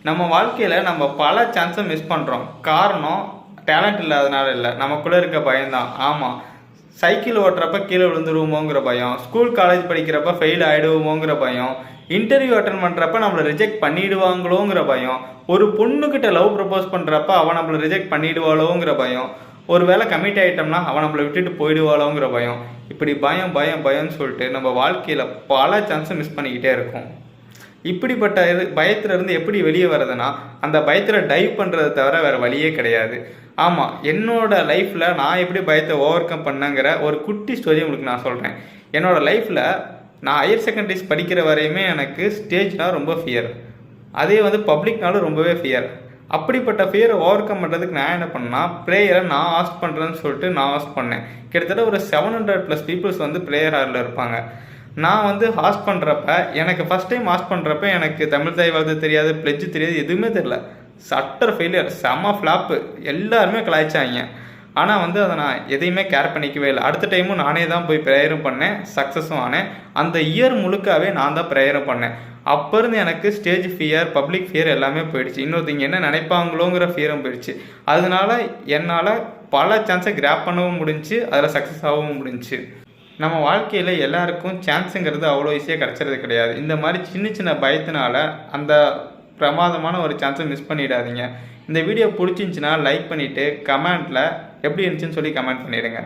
நம்ம வாழ்க்கையில் நம்ம பல சான்ஸை மிஸ் பண்ணுறோம். காரணம் டேலண்ட் இல்லாதனால இல்லை, நமக்குள்ளே இருக்க பயம்தான். ஆமாம், சைக்கிள் ஓட்டுறப்ப கீழே விழுந்துருவோமோங்கிற பயம், ஸ்கூல் காலேஜ் படிக்கிறப்ப ஃபெயில் ஆகிடுவோமோங்கிற பயம், இன்டர்வியூ அட்டன் பண்ணுறப்ப நம்மளை ரிஜெக்ட் பண்ணிடுவாங்களோங்கிற பயம், ஒரு பொண்ணுக்கிட்ட லவ் ப்ரப்போஸ் பண்ணுறப்ப அவன் நம்மளை ரிஜெக்ட் பண்ணிடுவாளோங்கிற பயம், ஒரு வேளை கமிட் ஆகிட்டோம்னா அவன் நம்மளை விட்டுட்டு போயிடுவாளோங்கிற பயம். இப்படி பயம் பயம் பயம்னு சொல்லிட்டு நம்ம வாழ்க்கையில் பல சான்ஸை மிஸ் பண்ணிக்கிட்டே இருக்கோம். இப்படிப்பட்ட பயத்திலிருந்து எப்படி வெளியே வர்றதுன்னா, அந்த பயத்தில் டைவ் பண்ணுறதை தவிர வேறு வழியே கிடையாது. ஆமாம், என்னோடய லைஃப்பில் நான் எப்படி பயத்தை ஓவர் கம் பண்ணேங்கிற ஒரு குட்டி ஸ்டோரி உங்களுக்கு நான் சொல்கிறேன். என்னோடய லைஃப்பில் நான் ஹையர் செகண்டரிஸ் படிக்கிற வரையுமே எனக்கு ஸ்டேஜ்னால் ரொம்ப ஃபியர், அதே பப்ளிக்னாலும் ரொம்பவே ஃபியர். அப்படிப்பட்ட ஃபியரை ஓவர் கம் பண்ணுறதுக்கு நான் என்ன பண்ணேன்னா, ப்ரேயரை நான் ஆஸ்க் பண்ணுறேன்னு சொல்லிட்டு நான் ஆஸ்க் பண்ணேன். கிட்டத்தட்ட ஒரு 700+ பீப்புள்ஸ் ப்ரேயர் ஹாலில் இருப்பாங்க. நான் ஆஸ்க் பண்ணுறப்ப, எனக்கு ஃபஸ்ட் டைம் ஆஸ்க் பண்ணுறப்ப எனக்கு தமிழ் தாய் வாழ்த்து தெரியாது, பிளெட்ஜ் தெரியாது, எதுவுமே தெரியல. சட்டர் ஃபெயிலியர், செம்ம ஃப்ளாப்பு, எல்லாருமே கலாய்ச்சாங்க. ஆனால் அதை நான் எதையுமே கேர் பண்ணிக்கவே இல்லை. அடுத்த டைமும் நானே தான் போய் ப்ரேயரும் பண்ணேன், சக்ஸஸும் ஆனேன். அந்த இயர் முழுக்காவே நான் தான் ப்ரேயரும் பண்ணேன். அப்போ இருந்து எனக்கு ஸ்டேஜ் ஃபியர், பப்ளிக் ஃபியர் எல்லாமே போயிடுச்சு. இன்னொருத்தங்க என்ன நினைப்பாங்களோங்கிற ஃபியரும் போயிடுச்சு. அதனால என்னால் பல சான்ஸை கிராப் பண்ணவும் முடிஞ்சு, அதில் சக்ஸஸ் ஆகவும் முடிஞ்சு. நம்ம வாழ்க்கையில் எல்லாருக்கும் சான்ஸுங்கிறது அவ்வளோ ஈஸியாக கிடச்சிறது கிடையாது. இந்த மாதிரி சின்ன சின்ன பயத்தினால அந்த பிரமாதமான ஒரு சான்ஸை மிஸ் பண்ணிடாதீங்க. இந்த வீடியோ பிடிச்சிருந்துச்சின்னா லைக் பண்ணிவிட்டு கமெண்ட்டில் எப்படி இருந்துச்சுன்னு சொல்லி கமெண்ட் பண்ணிடுங்க.